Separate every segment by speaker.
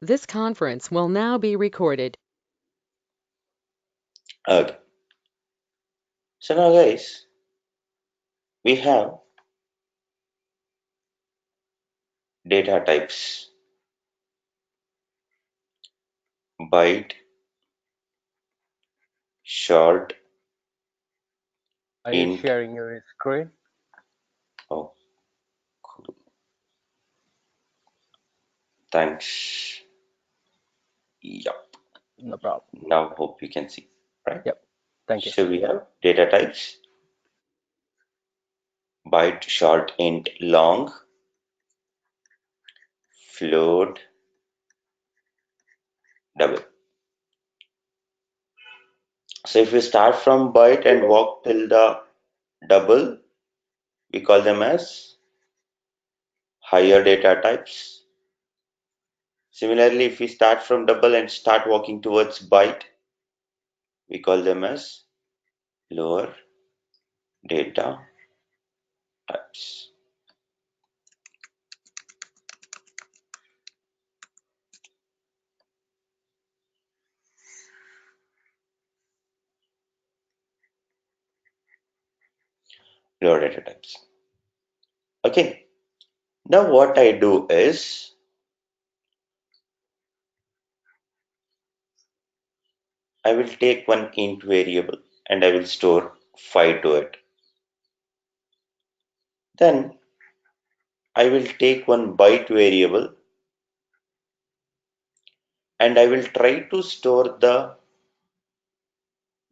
Speaker 1: This conference will now be recorded.
Speaker 2: Okay. So now guys, we have data types: byte, short,
Speaker 3: Are you
Speaker 2: int.
Speaker 3: sharing your screen?
Speaker 2: Oh, cool. Thanks. Yep.
Speaker 3: No problem.
Speaker 2: Now hope you can see, right?
Speaker 3: Yep. Thank you.
Speaker 2: So we have data types: byte, short, int, long, float, double. So if we start from byte and walk till the double, we call them as higher data types. Similarly, if we start from double and start walking towards byte, we call them as lower data types. Lower data types. Okay. Now what I do is I will take one int variable and I will store 5 to it. Then I will take one byte variable and I will try to store the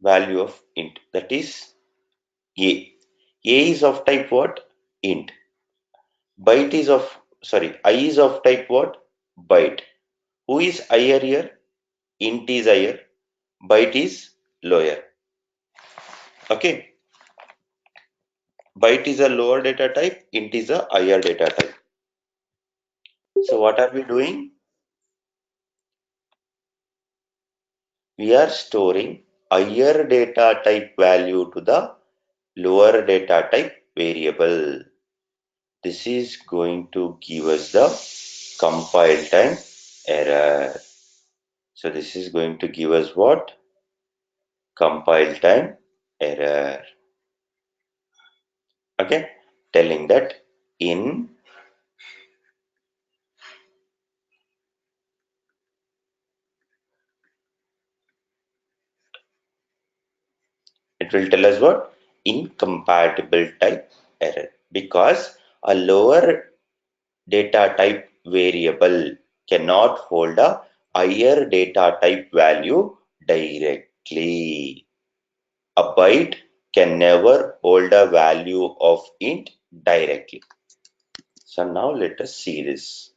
Speaker 2: value of int, that is a. A is of type what? Int. Byte is of, sorry, I is of type what? Byte. Who is higher here? Int is higher, byte is lower. Okay. Byte is a lower data type, int is a higher data type. So what are we doing? We are storing higher data type value to the lower data type variable. This is going to give us the compile time error. So this is going to give us what? Compile time error. Okay, telling that in it will tell us what? Incompatible type error, because a lower data type variable cannot hold a higher data type value directly. A byte can never hold a value of int directly. So now let us see this.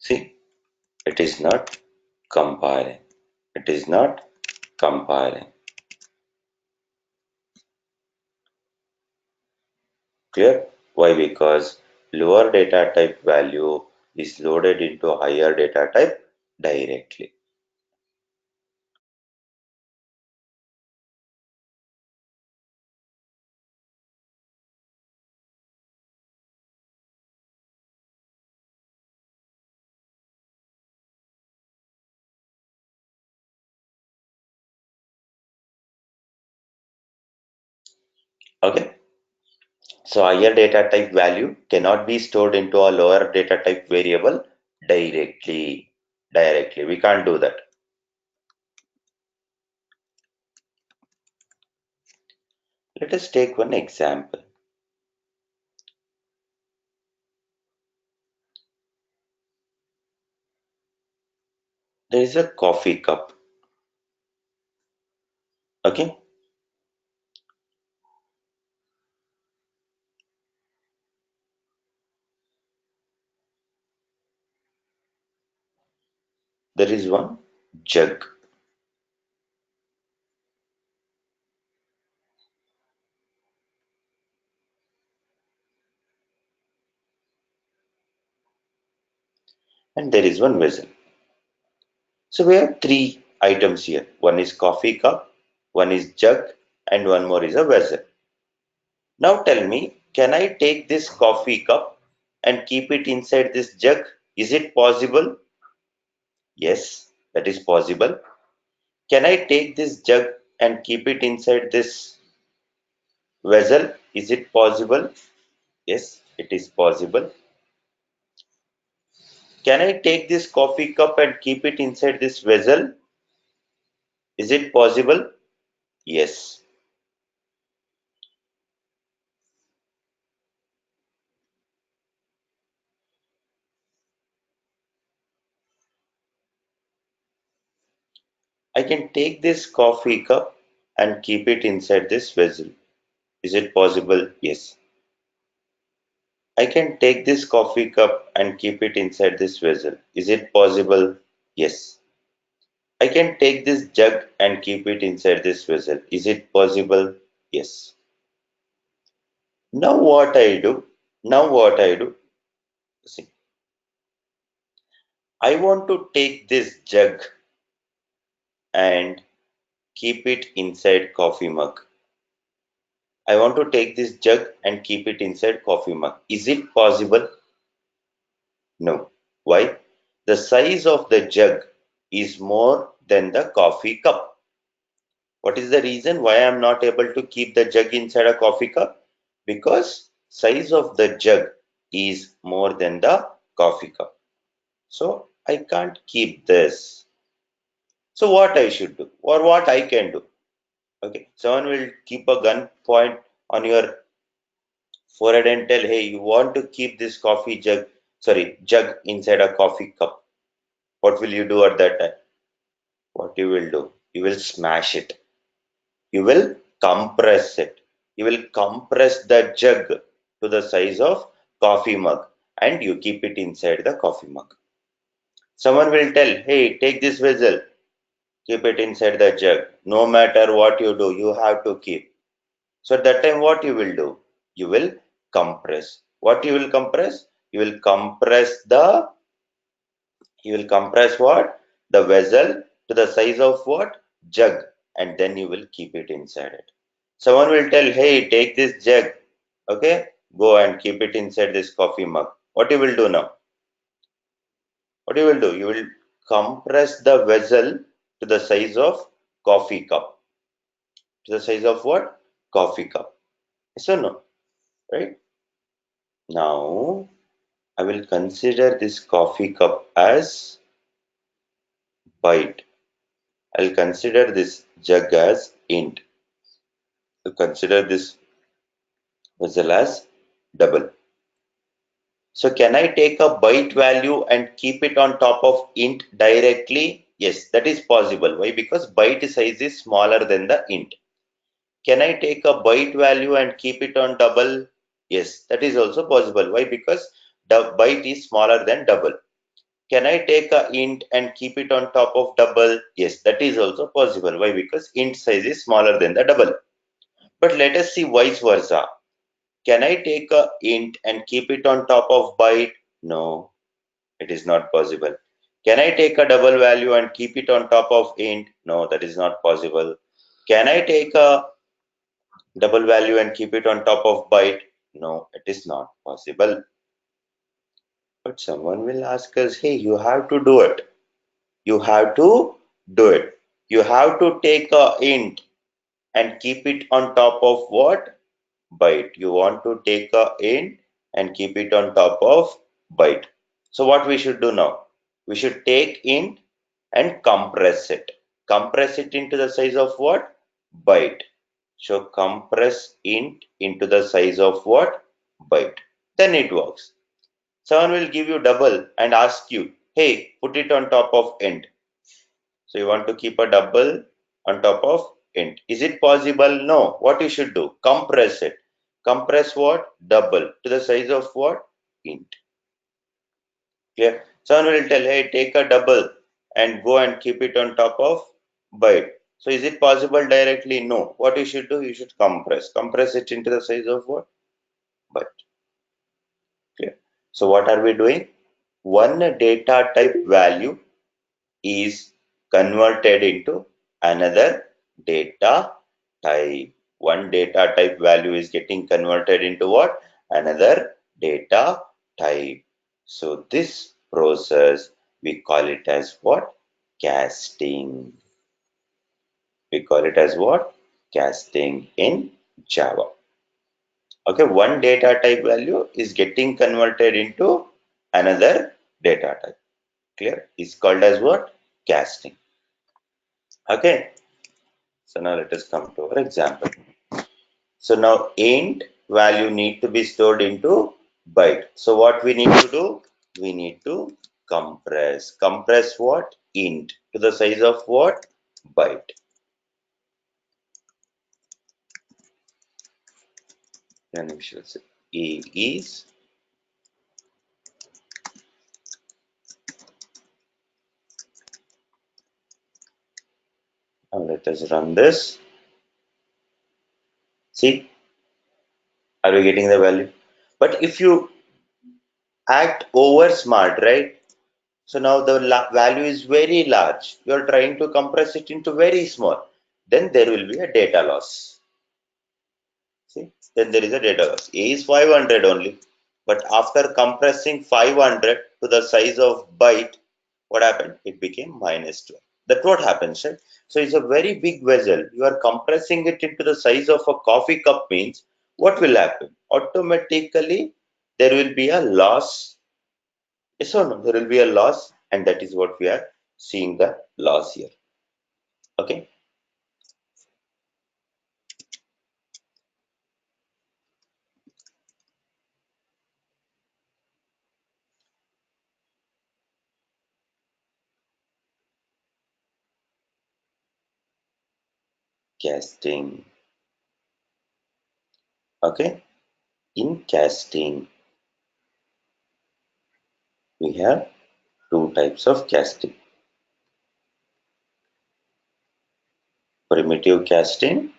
Speaker 2: See, it is not compiling. It is not compiling. Clear? Why? Because lower data type value is loaded into higher data type directly. Okay. So higher data type value cannot be stored into a lower data type variable directly. Directly. We can't do that. Let us take one example. There is a coffee cup. Okay. There is one jug. And there is one vessel. So we have three items here. One is coffee cup, one is jug, and one more is a vessel. Now tell me, can I take this coffee cup and keep it inside this jug? Is it possible? Yes, that is possible. Can I take this jug and keep it inside this vessel? Is it possible? Yes, it is possible. Can I take this coffee cup and keep it inside this vessel? Is it possible? Yes. I can take this coffee cup and keep it inside this vessel. Is it possible? Yes. I can take this coffee cup and keep it inside this vessel. Is it possible? Yes. I can take this jug and keep it inside this vessel. Is it possible? Yes. Now what I do? Now what I do? See, I want to take this jug and keep it inside coffee mug. I want to take this jug and keep it inside coffee mug. Is it possible? No. Why? The size of the jug is more than the coffee cup. What is the reason why I am not able to keep the jug inside a coffee cup? Because size of the jug is more than the coffee cup. So I can't keep this. So what I should do or what I can do? Okay, someone will keep a gun point on your forehead and tell, hey, you want to keep this jug inside a coffee cup. What will you do at that time? What you will do? You will smash it. You will compress it. You will compress the jug to the size of coffee mug and you keep it inside the coffee mug. Someone will tell, hey, take this vessel, keep it inside the jug. No matter what you do, you have to keep. So at that time, what you will do? You will compress. What you will compress? You will compress what? The vessel to the size of what? Jug. And then you will keep it inside it. Someone will tell, hey, take this jug. Okay? Go and keep it inside this coffee mug. What you will do now? What you will do? You will compress the vessel to the size of coffee cup. To the size of what? Coffee cup. Yes or no? Right? Now, I will consider this coffee cup as byte. I'll consider this jug as int. I'll consider this vessel as double. So can I take a byte value and keep it on top of int directly? Yes, that is possible. Why? Because byte size is smaller than the int. Can I take a byte value and keep it on double? Yes, that is also possible. Why? Because the byte is smaller than double. Can I take a int and keep it on top of double? Yes, that is also possible. Why? Because int size is smaller than the double. But let us see vice versa. Can I take a int and keep it on top of byte? No, it is not possible. Can I take a double value and keep it on top of int? No, that is not possible. Can I take a double value and keep it on top of byte? No, it is not possible. But someone will ask us, hey, you have to do it. You have to do it. You have to take a int and keep it on top of what? Byte. You want to take a int and keep it on top of byte. So what we should do now? We should take int and compress it. Compress it into the size of what? Byte. So compress int into the size of what? Byte. Then it works. Someone will give you double and ask you, hey, put it on top of int. So you want to keep a double on top of int. Is it possible? No. What you should do? Compress it. Compress what? Double to the size of what? Int. Clear? Someone will tell, hey, take a double and go and keep it on top of byte. So is it possible directly? No. What you should do? You should compress. Compress it into the size of what? Byte. Clear. So what are we doing? One data type value is converted into another data type. One data type value is getting converted into what? Another data type. So this process we call it as what? Casting. We call it as what? Casting in Java. Okay, one data type value is getting converted into another data type. Clear? It's called as what? Casting. Okay. So now let us come to our example. So now int value need to be stored into byte. So what we need to do? We need to compress. Compress what? Int to the size of what? Byte. Then we shall say A is now let us run this. See, are we getting the value? But if you act over smart, right? So now the value is very large. You are trying to compress it into very small. Then there will be a data loss. See, then there is a data loss. A is 500 only. But after compressing 500 to the size of byte, what happened? It became minus 12. That's what happens, right? So it's a very big vessel. You are compressing it into the size of a coffee cup means what will happen? Automatically, there will be a loss. Yes or no? There will be a loss, and that is what we are seeing the loss here. Okay. Casting. Okay. In casting, we have two types of casting. Primitive casting,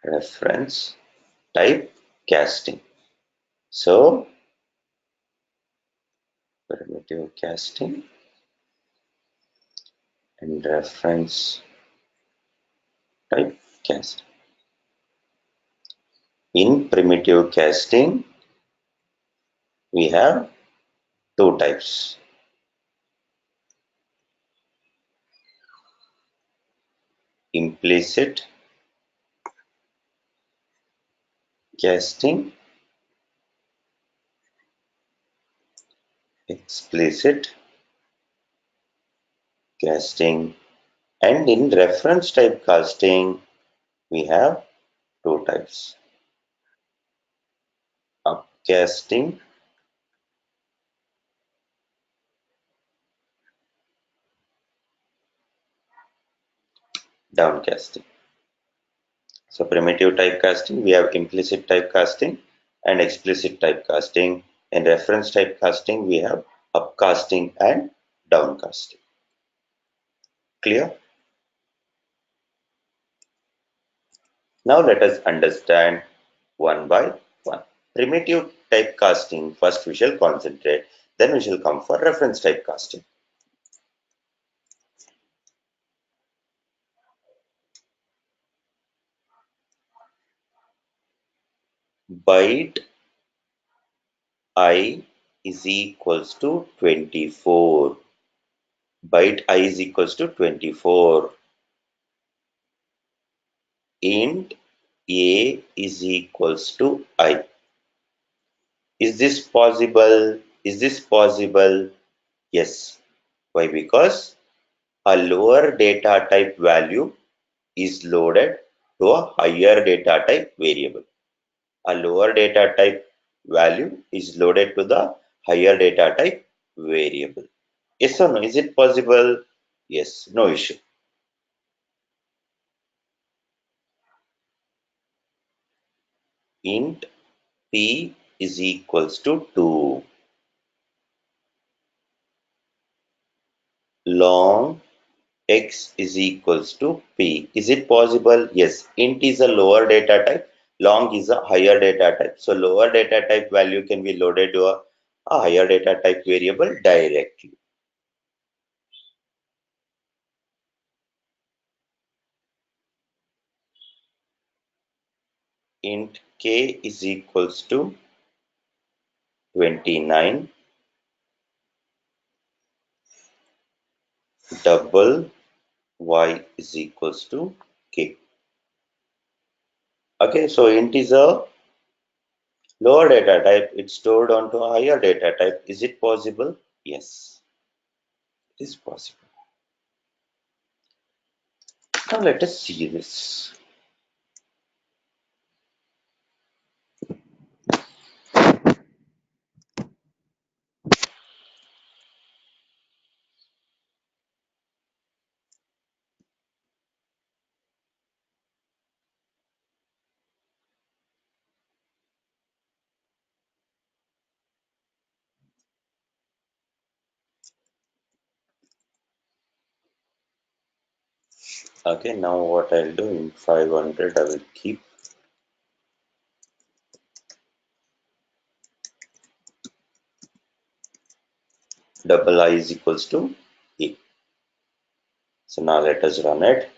Speaker 2: reference type casting. So, primitive casting and reference type casting. In primitive casting, we have two types. Implicit casting, explicit casting, and in reference type casting, we have two types. Upcasting downcasting. So primitive typecasting, we have implicit typecasting and explicit typecasting. In reference typecasting, we have upcasting and downcasting. Clear? Now let us understand one by one. Primitive typecasting, first we shall concentrate, then we shall come for reference typecasting. Byte I is equals to 24. Byte I is equals to 24. Int A is equals to I. Is this possible? Is this possible? Yes. Why? Because a lower data type value is loaded to a higher data type variable. A lower data type value is loaded to the higher data type variable. Yes or no? Is it possible? Yes. No issue. int p is equals to 2. Long x is equals to p. Is it possible? Yes. Int is a lower data type. Long is a higher data type. So lower data type value can be loaded to a higher data type variable directly. Int k is equals to 29. Double y is equals to k. Okay, so int is a lower data type. It's stored onto a higher data type. Is it possible? Yes, it is possible. Now let us see this. Okay, now what I'll do in 500, I will keep double I is equals to A. So now let us run it.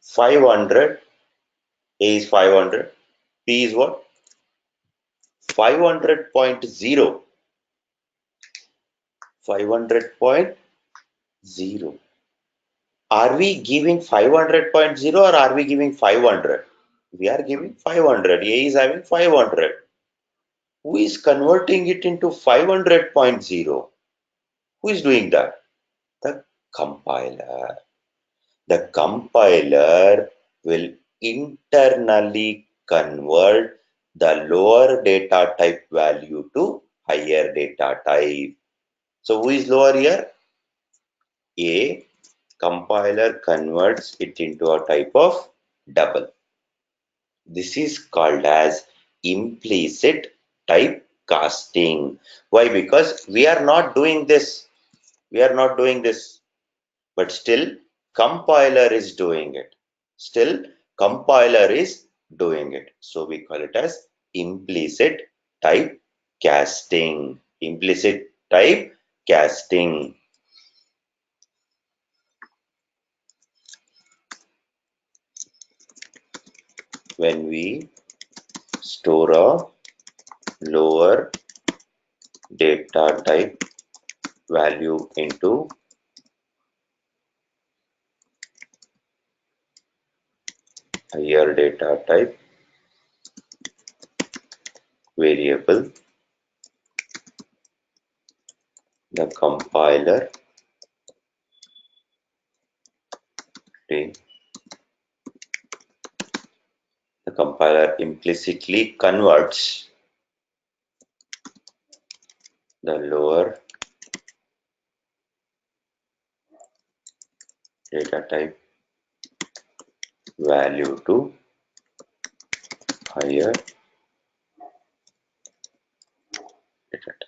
Speaker 2: 500, A is 500, P is what? 500.0. 500.0. Are we giving 500.0 or are we giving 500? We are giving 500. A is having 500. Who is converting it into 500.0? Who is doing that? The compiler. The compiler will internally convert the lower data type value to higher data type. So who is lower here? A. Compiler converts it into a type of double. This is called as implicit typecasting. Why? Because we are not doing this. We are not doing this. But still, compiler is doing it. Still, compiler is doing it. So we call it as implicit typecasting. Implicit typecasting. When we store a lower data type value into higher data type variable, the compiler the compiler implicitly converts the lower data type value to higher data type.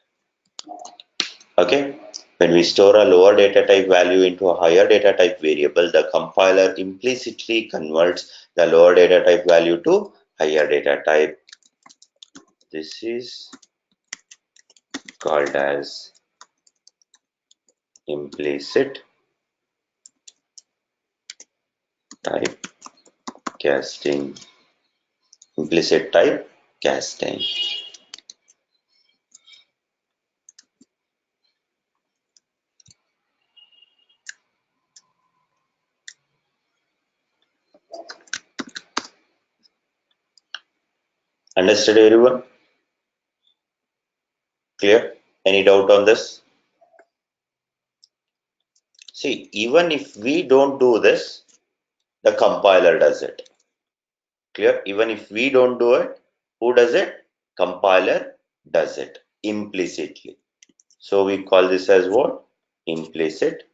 Speaker 2: Okay, when we store a lower data type value into a higher data type variable, the compiler implicitly converts the lower data type value to higher data type. This is called as implicit typecasting. Implicit typecasting. Understood, everyone? Clear? Any doubt on this? See, even if we don't do this, the compiler does it. Clear? Even if we don't do it, who does it? Compiler does it implicitly. So we call this as what? Implicit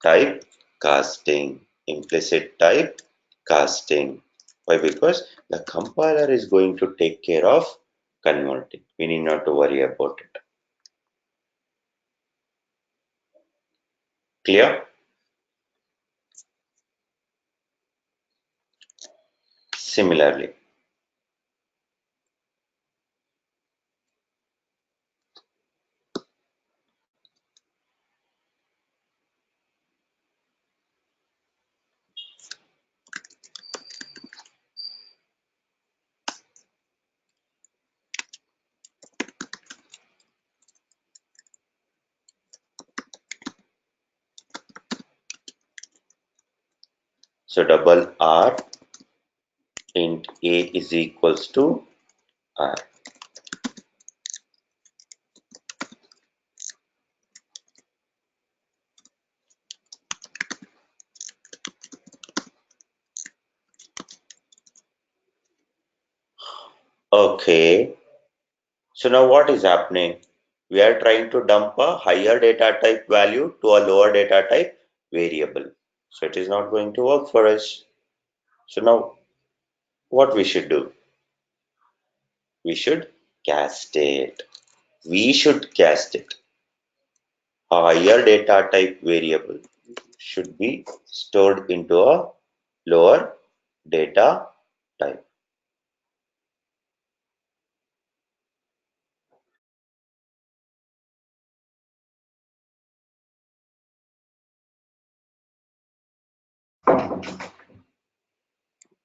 Speaker 2: typecasting. Implicit typecasting. Why? Because the compiler is going to take care of converting. We need not to worry about it. Clear? Similarly, so double R int A is equals to R. Okay, so now what is happening? We are trying to dump a higher data type value to a lower data type variable. So it is not going to work for us. So now what we should do? We should cast it. We should cast it. A higher data type variable should be stored into a lower data type.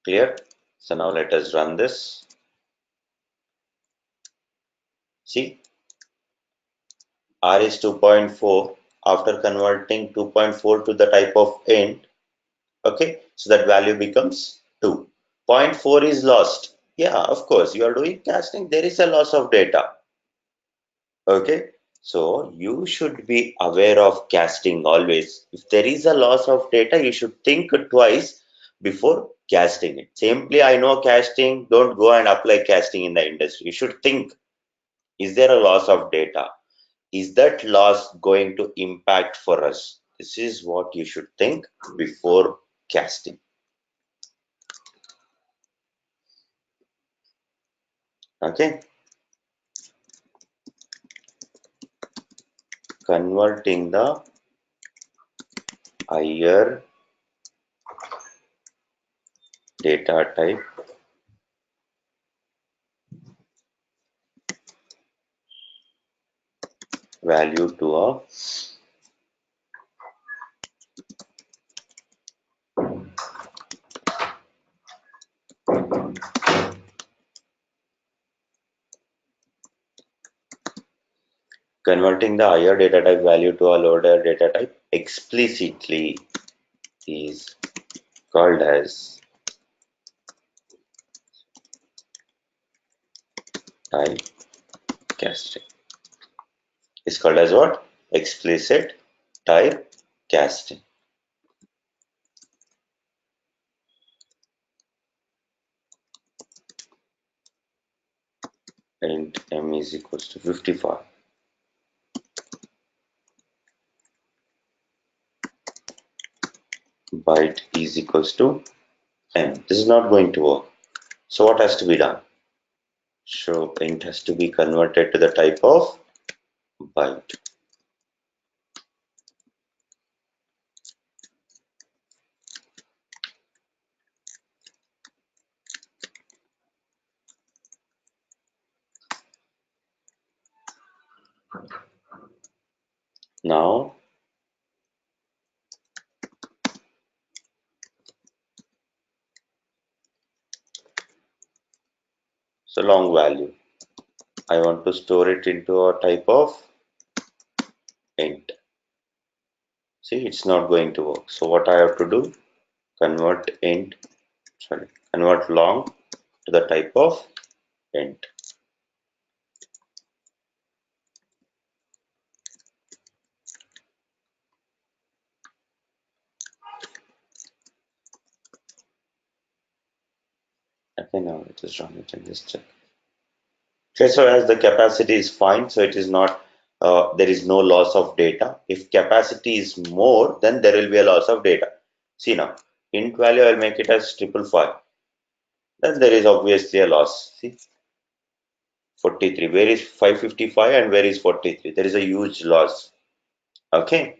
Speaker 2: Clear? So now let us run this. See, R is 2.4. After converting 2.4 to the type of int, okay, so that value becomes 2. Zero point 0.4 is lost. Yeah, of course, you are doing casting, there is a loss of data. Okay, so you should be aware of casting always. If there is a loss of data, you should think twice before casting it. Simply, I know casting, don't go and apply casting in the industry. You should think, is there a loss of data? Is that loss going to impact for us? This is what you should think before casting. Okay, converting the higher data type value to a converting the higher data type value to a lower data type explicitly is called as typecasting. It's called as what? Explicit typecasting. And m is equals to 55. Byte is equals to m. This is not going to work. So what has to be done? So int has to be converted to the type of byte. Now so long value. I want to store it into a type of int. See, it's not going to work. So what I have to do? Convert long to the type of int. Okay, now let us run it and just check. Okay, so as the capacity is fine, so it is not, there is no loss of data. If capacity is more, then there will be a loss of data. See now, int value I'll make it as 555. then there is obviously a loss. See, 43. Where is 555 and where is 43? There is a huge loss. Okay,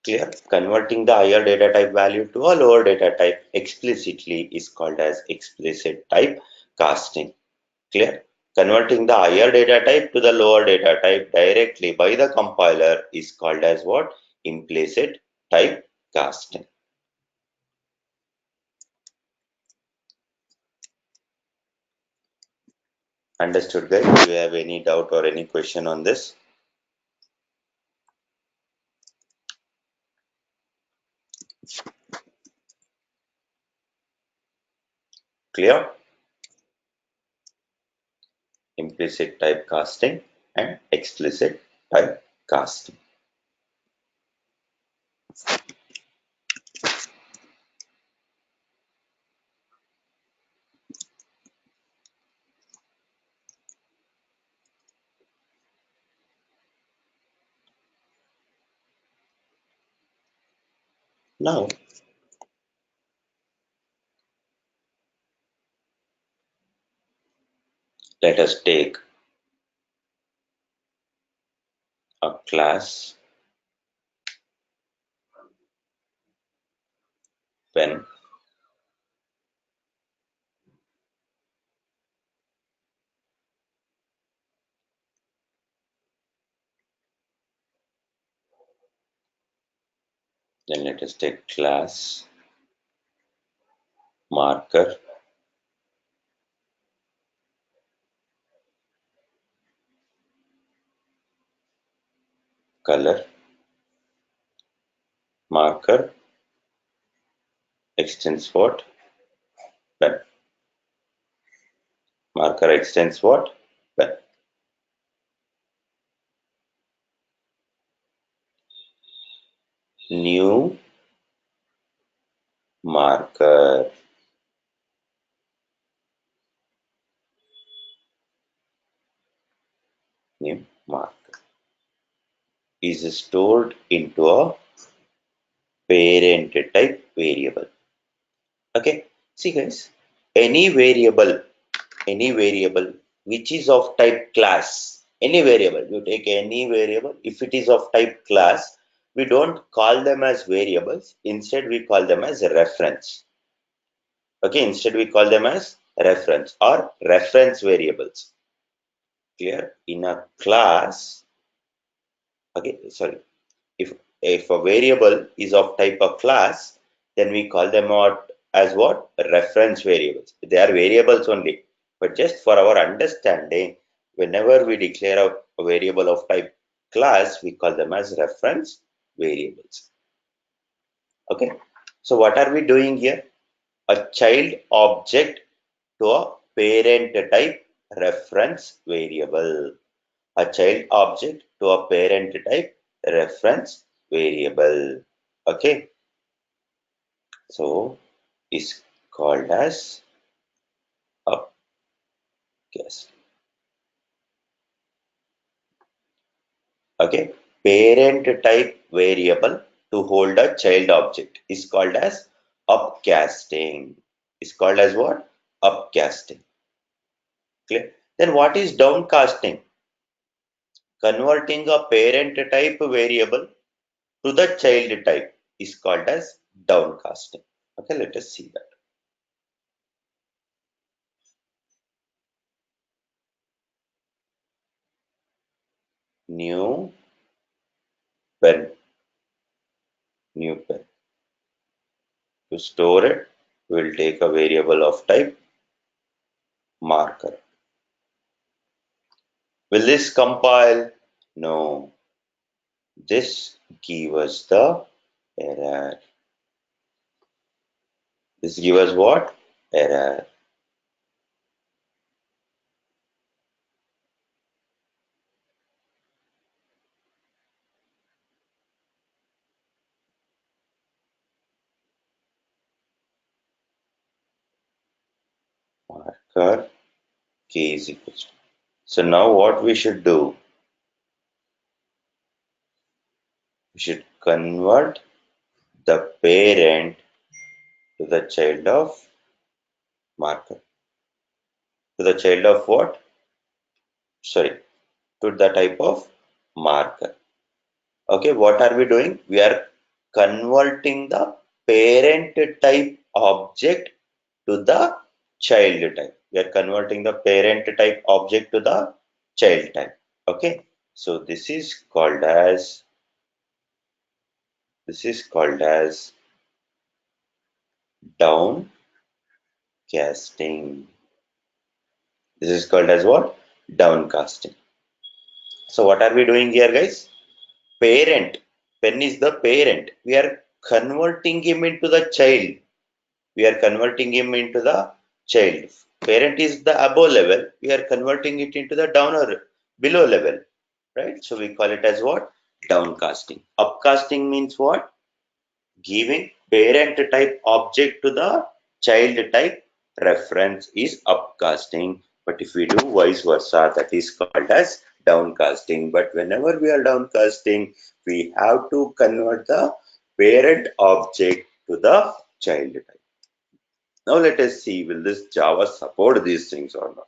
Speaker 2: clear? Converting the higher data type value to a lower data type explicitly is called as explicit type casting. Clear? Converting the higher data type to the lower data type directly by the compiler is called as what? Implicit type casting. Understood, guys? Do you have any doubt or any question on this? Clear? Implicit type casting and explicit type casting. Now, let us take a class pen. Then let us take class marker, color, marker, extends what? Pen. Marker extends what? Pen. New marker. New marker is stored into a parent type variable. Okay, see guys, any variable which is of type class, any variable, you take any variable, if it is of type class, we don't call them as variables, instead we call them as a reference. Okay, instead we call them as reference or reference variables. Clear? In a class, okay, sorry, if a variable is of type of class, then we call them out as what? Reference variables. They are variables only. But just for our understanding, whenever we declare a variable of type class, we call them as reference variables. Okay. So what are we doing here? A child object to a parent type reference variable. A child object to a parent type reference variable. Okay, so is called as a guess. Okay, parent type variable to hold a child object is called as upcasting. Is called as what? Upcasting. Clear? Then what is downcasting? Converting a parent type variable to the child type is called as downcasting. Okay, let us see that. New pen. New pen. To store it, we'll take a variable of type marker. Will this compile? No. This gives us the error. This gives us what? Error. Marker k is equals to. So now what we should do? We should convert the parent to the child of marker. To the child of what? Sorry, to the type of marker. Okay, what are we doing? We are converting the parent type object to the child type. We are converting the parent type object to the child type. Okay, so this is called as downcasting. This is called as what? Downcasting. So what are we doing here, guys? Parent. Pen is the parent. We are converting him into the child. We are converting him into the child. Parent is the above level. We are converting it into the down or below level. Right? So we call it as what? Downcasting. Upcasting means what? Giving parent type object to the child type reference is upcasting. But if we do vice versa, that is called as downcasting. But whenever we are downcasting, we have to convert the parent object to the child type. Now let us see, will this Java support these things or not?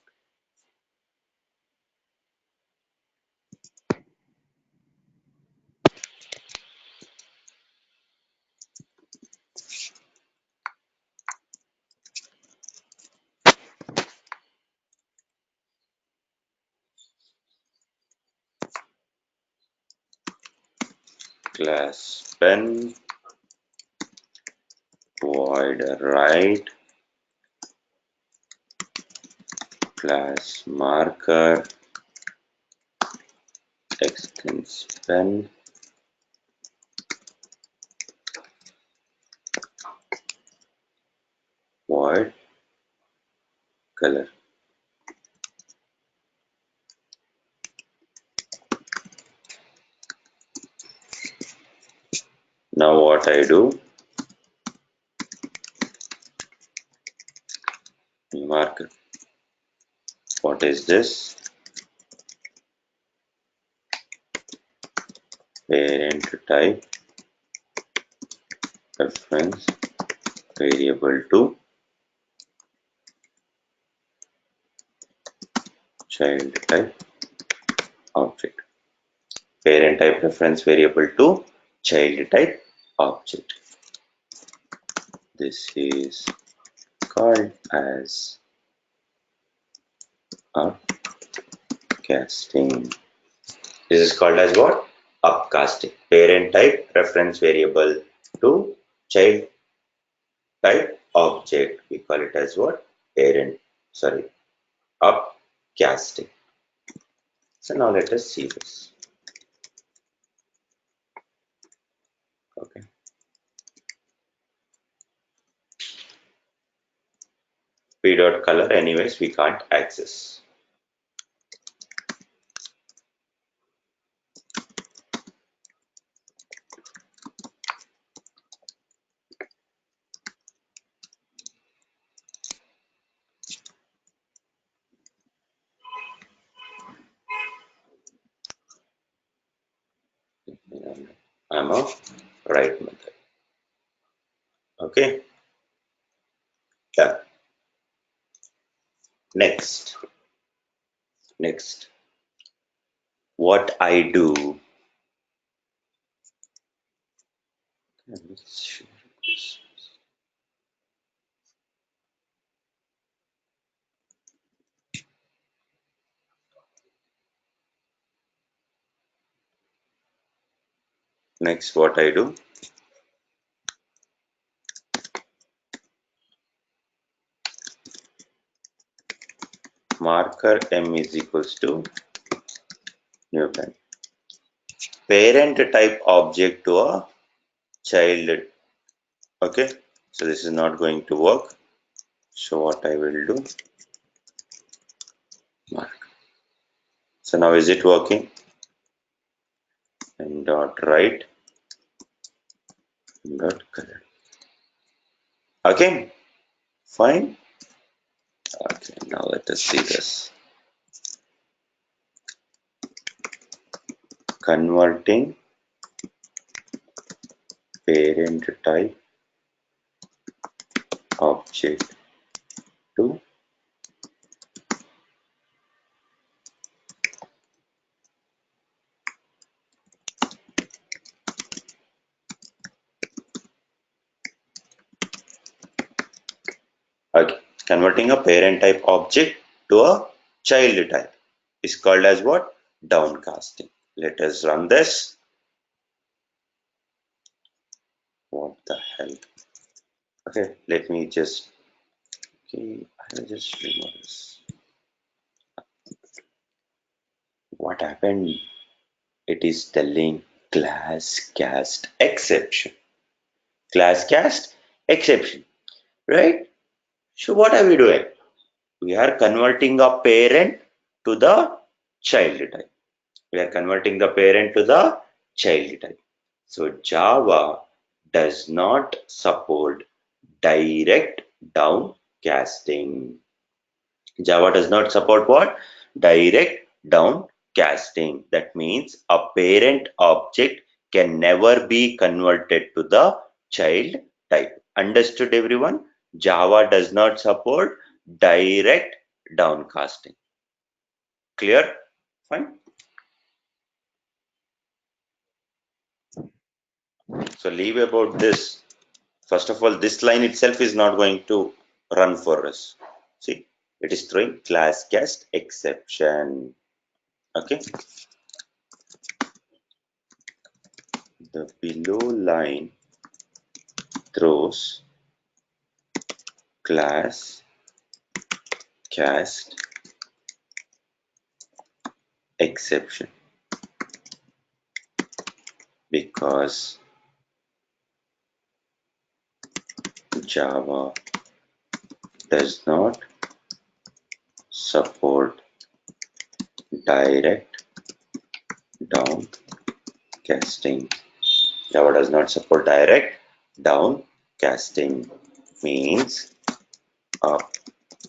Speaker 2: Class pen void write class marker extends pen void color. Now what I do, marker. What is this? Parent type reference variable to child type object. Parent type reference variable to child type object. This is called as upcasting. This is called as what? Upcasting. Parent type reference variable to child type object. We call it as what? Upcasting. So now let us see this. Okay. P dot color, anyways, we can't access. I'm a right method. Okay. Done. Next. What I do. Next, what I do. Marker m is equals to new pen. Parent type object to a child. Okay. So this is not going to work. So what I will do. Mark. So now is it working? And dot write dot color. Okay. Fine. Okay. Now let us see this. Converting parent type object to okay. Converting a parent type object to a child type is called as what? Downcasting. Let us run this. What the hell? Okay, let me just I'll just remove this. What happened? It is telling class cast exception. Class cast exception, right? So what are we doing? We are converting a parent to the child type. We are converting the parent to the child type. So Java does not support direct downcasting. Java does not support what? Direct downcasting. That means a parent object can never be converted to the child type. Understood, everyone? Java does not support direct downcasting. Clear? Fine. So leave about this. First of all, this line itself is not going to run for us. See, it is throwing class cast exception. Okay. The below line throws class cast exception because Java does not support direct downcasting. Java does not support direct downcasting means a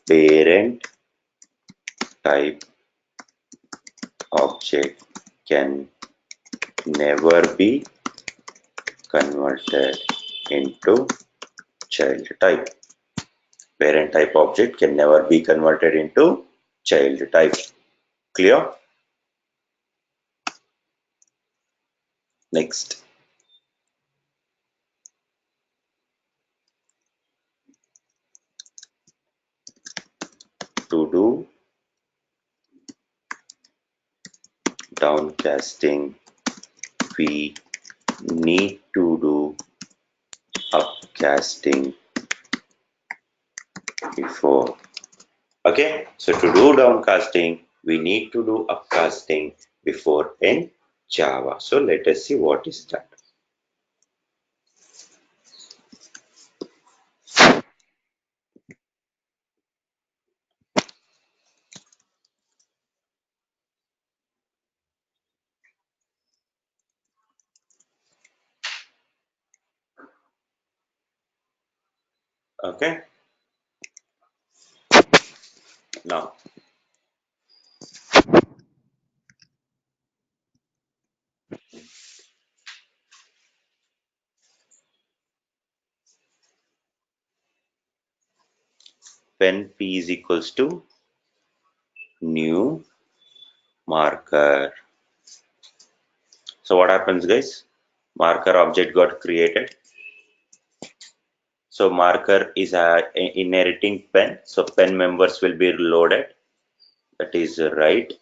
Speaker 2: parent type object can never be converted into child type. Parent type object can never be converted into child type. Clear? Next. To do downcasting, we need to do upcasting before. Okay, so to do downcasting, we need to do upcasting before in Java. So let us see what is that. Okay, now when p is equals to new marker. So what happens, guys? Marker object got created. So marker is inheriting pen. So pen members will be loaded. That is right.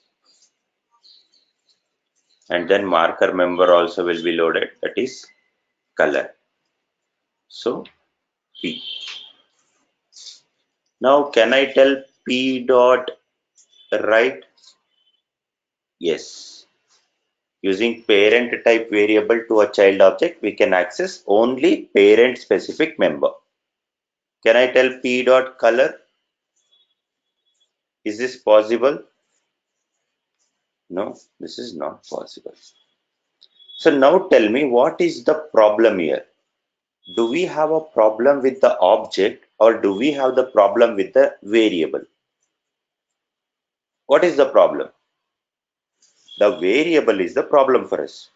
Speaker 2: And then marker member also will be loaded. That is color. So P. Now can I tell P dot write? Yes. Using parent type variable to a child object, we can access only parent specific member. Can I tell P dot color? Is this possible? No, this is not possible. So now tell me, what is the problem here? Do we have a problem with the object or do we have the problem with the variable? What is the problem? The variable is the problem for us,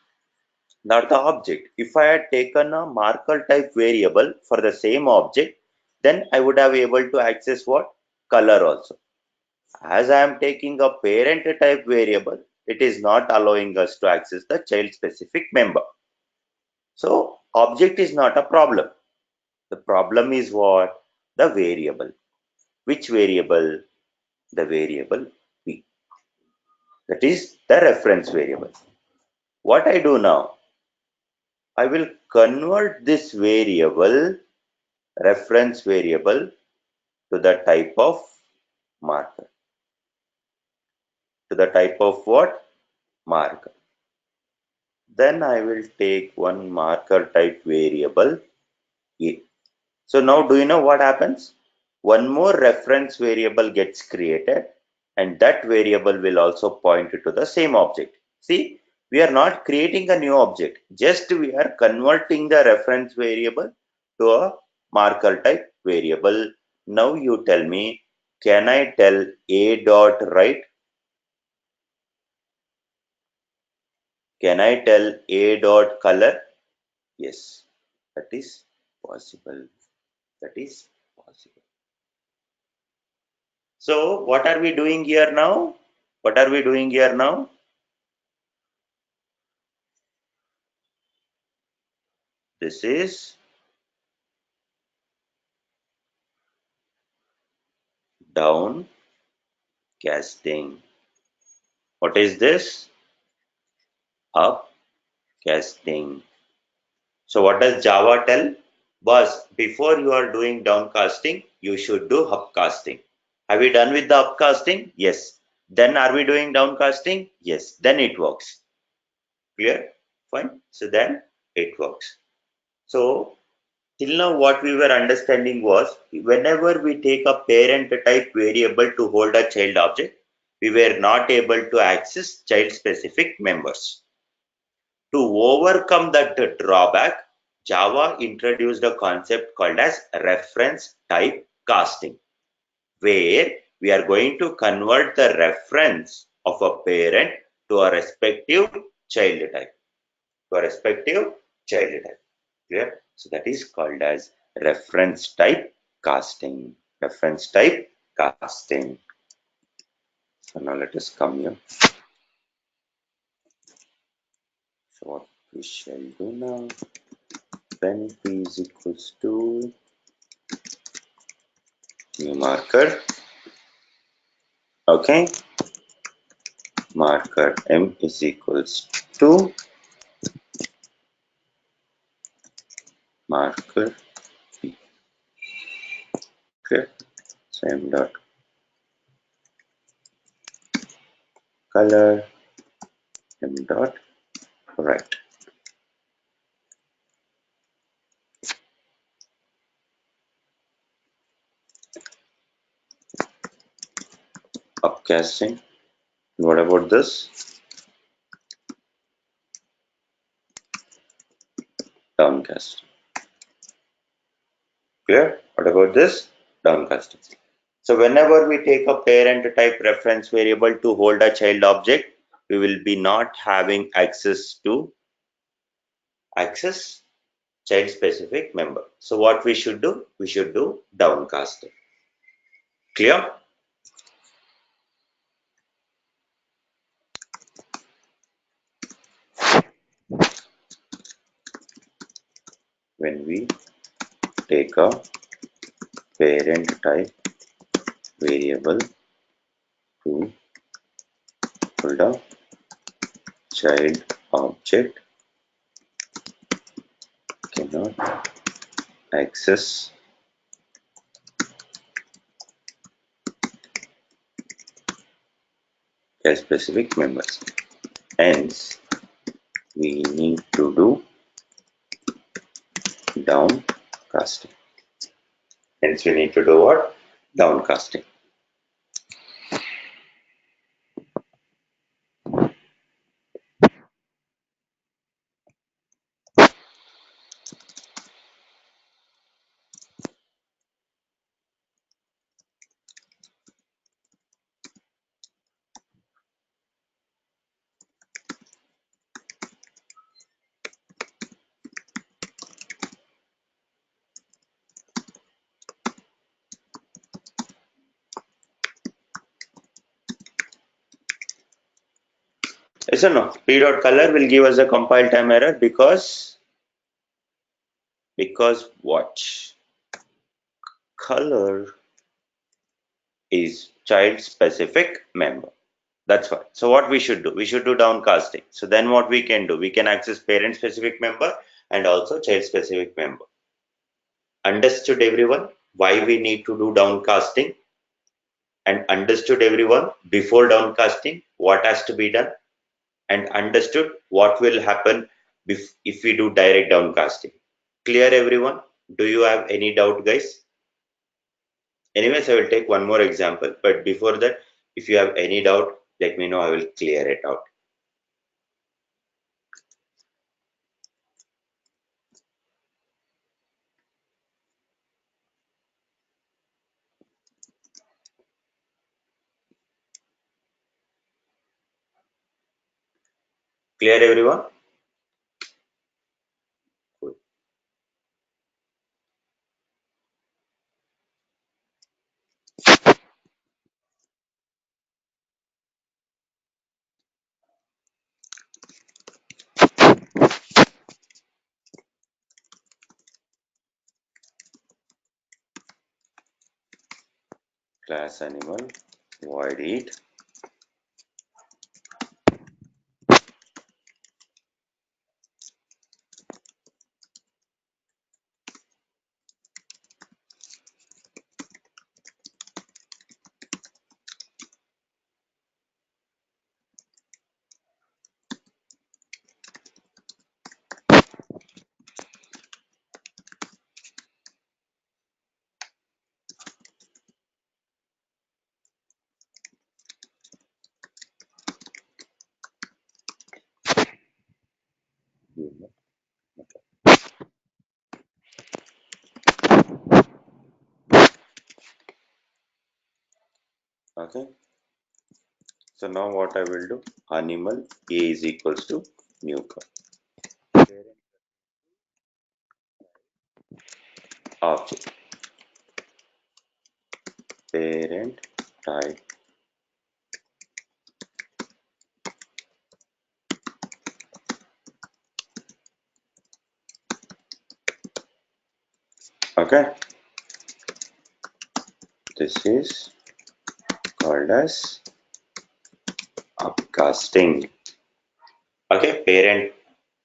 Speaker 2: not the object. If I had taken a marker type variable for the same object, then I would have able to access what? Color also. As I am taking a parent type variable, it is not allowing us to access the child specific member. So object is not a problem. The problem is what? The variable. Which variable? The variable p. That is the reference variable. What I do now? I will convert this variable, reference variable, to the type of marker. To the type of what? Marker. Then I will take one marker type variable A. So now do you know what happens? One more reference variable gets created, and that variable will also point to the same object. See, we are not creating a new object, just we are converting the reference variable to a marker type variable. Now you tell me, can I tell A dot write? Can I tell A dot color? Yes, that is possible. That is possible. So what are we doing here now? What are we doing here now? This is down casting. What is this? Up casting. So what does Java tell? Boss, before you are doing downcasting, you should do upcasting. Have we done with the upcasting? Yes. Then are we doing downcasting? Yes. Then it works. Clear? Fine. So then it works. So till now what we were understanding was, whenever we take a parent type variable to hold a child object, we were not able to access child specific members. To overcome that drawback, Java introduced a concept called as reference type casting, where we are going to convert the reference of a parent to a respective child type. To a respective child type. Clear? So that is called as reference type casting. Reference type casting. So now let us come here. So what we shall do now, when p is equals to new marker, okay, marker m is equals to marker p. Okay, so m dot color, m dot write. Upcasting. What about this? Downcasting. Clear? What about this? Downcasting. So whenever we take a parent type reference variable to hold a child object, we will be not having access to access child specific member. So what we should do? We should do downcasting. Clear? When we take a parent type variable to hold a child object, cannot access child specific members. Hence, we need to do downcasting. Hence, we need to do what? Downcasting. Yes or no? P.color will give us a compile time error because what? Color is child specific member. That's why. So what we should do? We should do downcasting. So then what we can do? We can access parent specific member and also child specific member. Understood everyone why we need to do downcasting? And understood everyone before downcasting what has to be done? And understood what will happen if we do direct downcasting? Clear everyone? Do you have any doubt, guys? Anyways, I will take one more example, but before that, if you have any doubt, let me know. I will clear it out. Clear everyone? Good. Class animal void it. Okay. So now what I will do? Animal A is equals to new object. Parent type. Okay. This is called as upcasting. Okay. Parent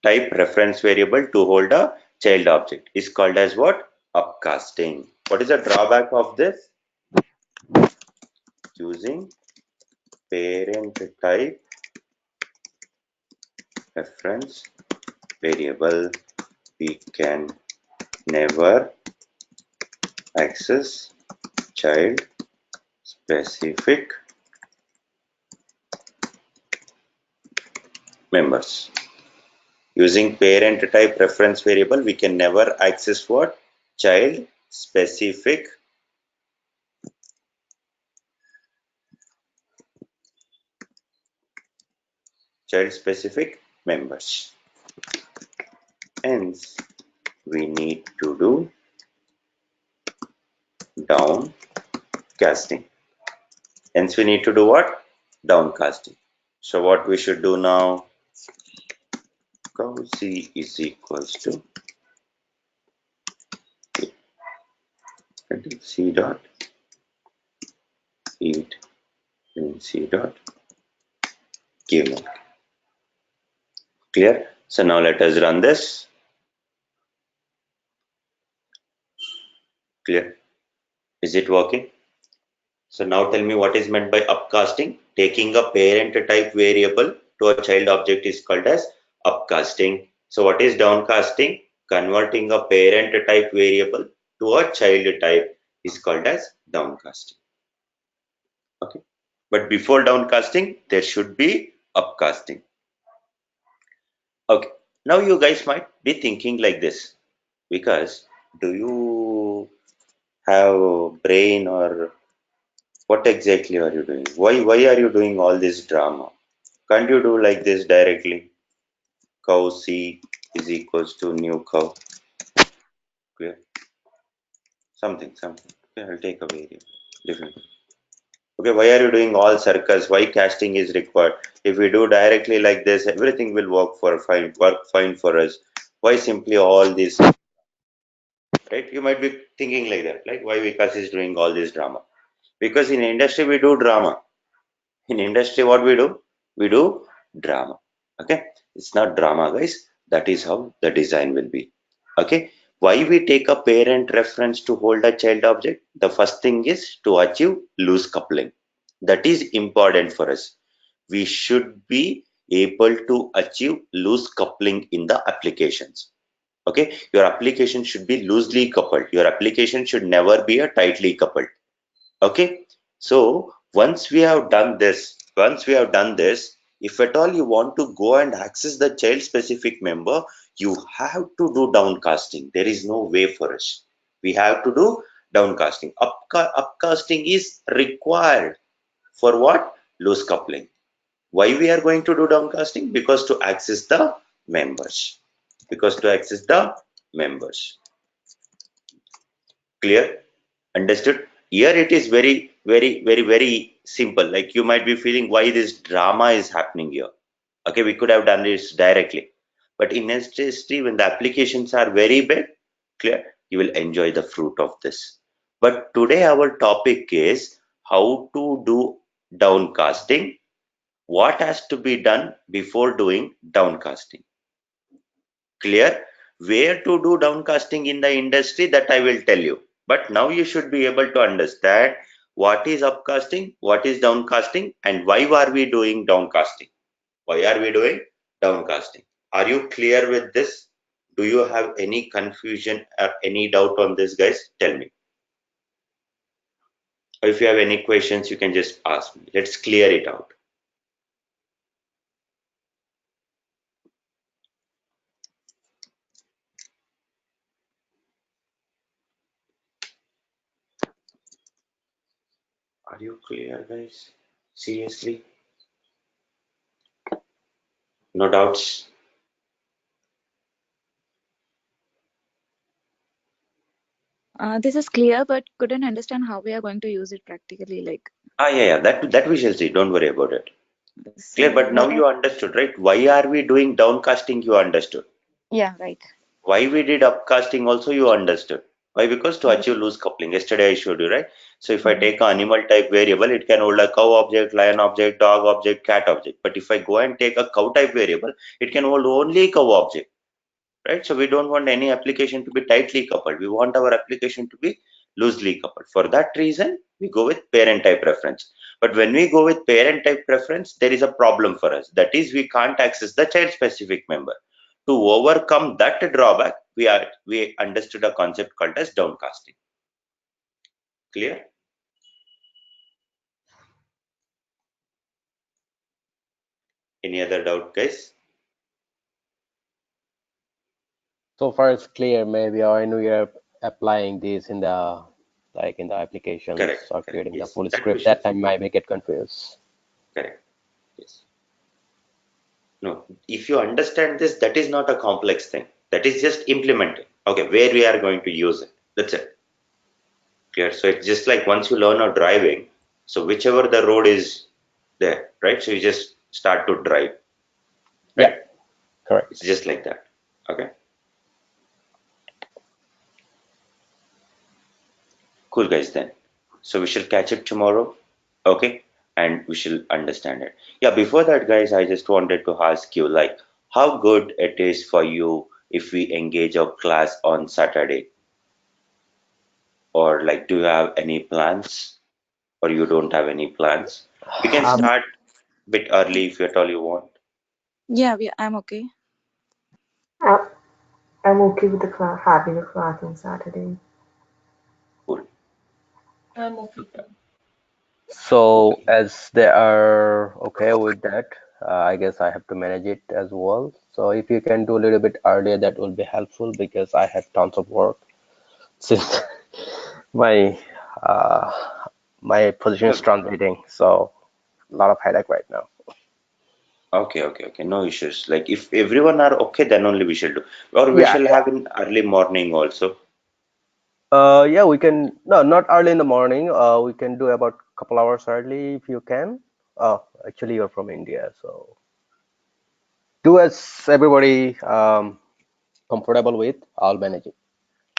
Speaker 2: type reference variable to hold a child object is called as what? Upcasting. What is the drawback of this? Using parent type reference variable, we can never access child specific members. Using parent type reference variable, we can never access what? Child specific members. Hence, we need to do downcasting. Hence, we need to do what? Downcasting. So, what we should do now? Cow C is equals to C dot feed in C dot give milk. Clear? So now let us run this. Clear? Is it working? So now tell me what is meant by upcasting. Taking a parent type variable to a child object is called as upcasting. So what is downcasting? Converting a parent type variable to a child type is called as downcasting. Okay. But before downcasting, there should be upcasting. Okay. Now you guys might be thinking like this, because do you have brain, or what exactly are you doing? Why are you doing all this drama? Can't you do like this directly? Cow C is equals to new cow. Clear? Something. Okay, I'll take a variable. Different. Okay, why are you doing all circles? Why casting is required? If we do directly like this, everything will work fine for us. Why simply all this? Right? You might be thinking like that, like why Vikas is doing all this drama? Because in industry we do drama. In industry, what we do? We do drama. Okay, it's not drama, guys. That is how the design will be. Okay, why we take a parent reference to hold a child object? The first thing is to achieve loose coupling. That is important for us. We should be able to achieve loose coupling in the applications. Okay, your application should be loosely coupled. Your application should never be a tightly coupled. Okay, so once we have done this, if at all you want to go and access the child specific member, you have to do downcasting. There is no way for us. We have to do downcasting. Upcasting is required for what? Loose coupling. Why we are going to do downcasting? Because to access the members. Because to access the members. Clear? Understood? Here it is very simple. Like you might be feeling why this drama is happening here. Okay, we could have done this directly. But in industry, when the applications are very big, clear, you will enjoy the fruit of this. But today our topic is how to do downcasting. What has to be done before doing downcasting? Clear? Where to do downcasting in the industry, that I will tell you. But now you should be able to understand what is upcasting, what is downcasting, and why are we doing downcasting? Why are we doing downcasting? Are you clear with this? Do you have any confusion or any doubt on this, guys? Tell me. Or if you have any questions, you can just ask me. Let's clear it out. Are you clear, guys? Seriously? No doubts?
Speaker 4: This is clear, but couldn't understand how we are going to use it practically. Like,
Speaker 2: Yeah. That we shall see. Don't worry about it. Clear,
Speaker 4: so
Speaker 2: but now
Speaker 4: where?
Speaker 2: you understood, right? Why are we doing downcasting? You understood.
Speaker 4: Yeah, right.
Speaker 2: Why we did upcasting also you understood. Why? Because to
Speaker 4: Yeah.
Speaker 2: achieve loose coupling. Yesterday I showed you, right? So if I
Speaker 4: Mhm.
Speaker 2: take an animal type variable, it can hold a cow object, lion object, dog object, cat object. But if I go and take a cow type variable, it can hold only cow object, right? So we don't want any application to be tightly coupled. We want our application to be loosely coupled. For that reason, we go with parent type reference. But when we go with parent type reference, there is a problem for us. That is, we can't access the child specific member. To overcome that drawback, we understood a concept called as downcasting. Clear? Any other doubt, guys?
Speaker 3: So far it's clear. Maybe when we are applying this in the like in the applications
Speaker 2: Correct,
Speaker 3: or
Speaker 2: correct.
Speaker 3: creating the
Speaker 2: Yes,
Speaker 3: full
Speaker 2: that we
Speaker 3: script,
Speaker 2: shall
Speaker 3: that
Speaker 2: see.
Speaker 3: time might get confused.
Speaker 2: Correct. Yes. No, if you understand this, that is not a complex thing. That is just implementing. Okay, where we are going to use it. That's it. Clear. So it's just like once you learn or driving, so whichever the road is there, right? So you just start to drive,
Speaker 3: Yeah,
Speaker 2: right?
Speaker 3: correct.
Speaker 2: It's just like that. Okay. Cool, guys. Then, so we shall catch up tomorrow. Okay, and we shall understand it. Yeah. Before that, guys, I just wanted to ask you, like, how good it is for you if we engage our class on Saturday, or like, do you have any plans, or you don't have any plans? We can
Speaker 3: Um,
Speaker 2: start a bit early if at all you want.
Speaker 4: Yeah, I'm okay.
Speaker 5: I- I'm okay with the class, having a class on Saturday.
Speaker 2: Cool.
Speaker 6: I'm okay too.
Speaker 3: so as they are okay with that, I guess I have to manage it as well. So if you can do a little bit earlier, that will be helpful because I have tons of work since my uh, my position is
Speaker 2: Yeah.
Speaker 3: translating. So a lot of headache right now.
Speaker 2: Okay. No issues. Like if everyone are okay, then only we shall do. Or we
Speaker 3: Yeah,
Speaker 2: shall have in early morning also.
Speaker 3: Yeah, we can. No, not early in the morning. We can do about couple hours early if you can. Oh, actually, you're from India, so do as everybody comfortable with. I'll manage it.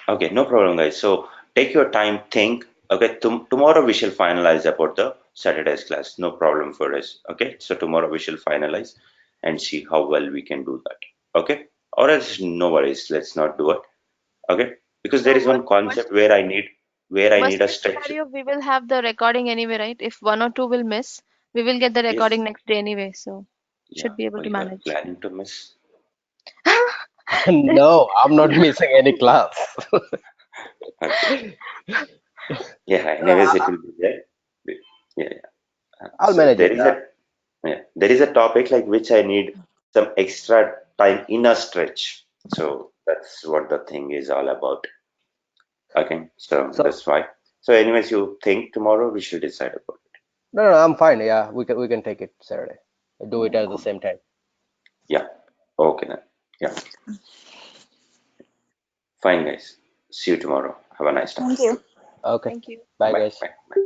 Speaker 2: Okay, no problem, guys. So take your time, think. Okay, tomorrow we shall finalize about the Saturday's class. No problem for us. Okay, so tomorrow we shall finalize and see how well we can do that. Okay, or else no worries. Let's not do it. Okay, because there
Speaker 7: So
Speaker 2: is one
Speaker 7: worst
Speaker 2: concept where I need
Speaker 7: worst
Speaker 2: a
Speaker 7: case
Speaker 2: structure.
Speaker 7: scenario, we will have the recording anyway, right? If one or two will miss, we will get the
Speaker 2: Yes,
Speaker 7: recording next day anyway, so
Speaker 2: yeah.
Speaker 7: should be able
Speaker 2: Oh,
Speaker 7: to
Speaker 2: you are
Speaker 7: manage.
Speaker 2: planning to miss.
Speaker 3: No, I'm not missing any class.
Speaker 2: Okay. Yeah. Anyways,
Speaker 3: Uh,
Speaker 2: it will be there. Yeah.
Speaker 3: I'll
Speaker 2: So
Speaker 3: manage
Speaker 2: there
Speaker 3: it.
Speaker 2: is a there is a topic like which I need some extra time in a stretch. So that's what the thing is all about. Okay, so
Speaker 3: So
Speaker 2: that's why. So anyways, you think tomorrow we should decide about it.
Speaker 3: no, no, I'm fine. Yeah, we can take it Saturday. Do it at the
Speaker 2: Cool.
Speaker 3: same time.
Speaker 2: Yeah. Okay then. Yeah. Fine, guys. See you tomorrow. Have a nice time.
Speaker 4: Thank you.
Speaker 3: Okay.
Speaker 7: Thank you.
Speaker 3: Bye,
Speaker 2: Bye.
Speaker 3: guys.
Speaker 2: Bye. Bye.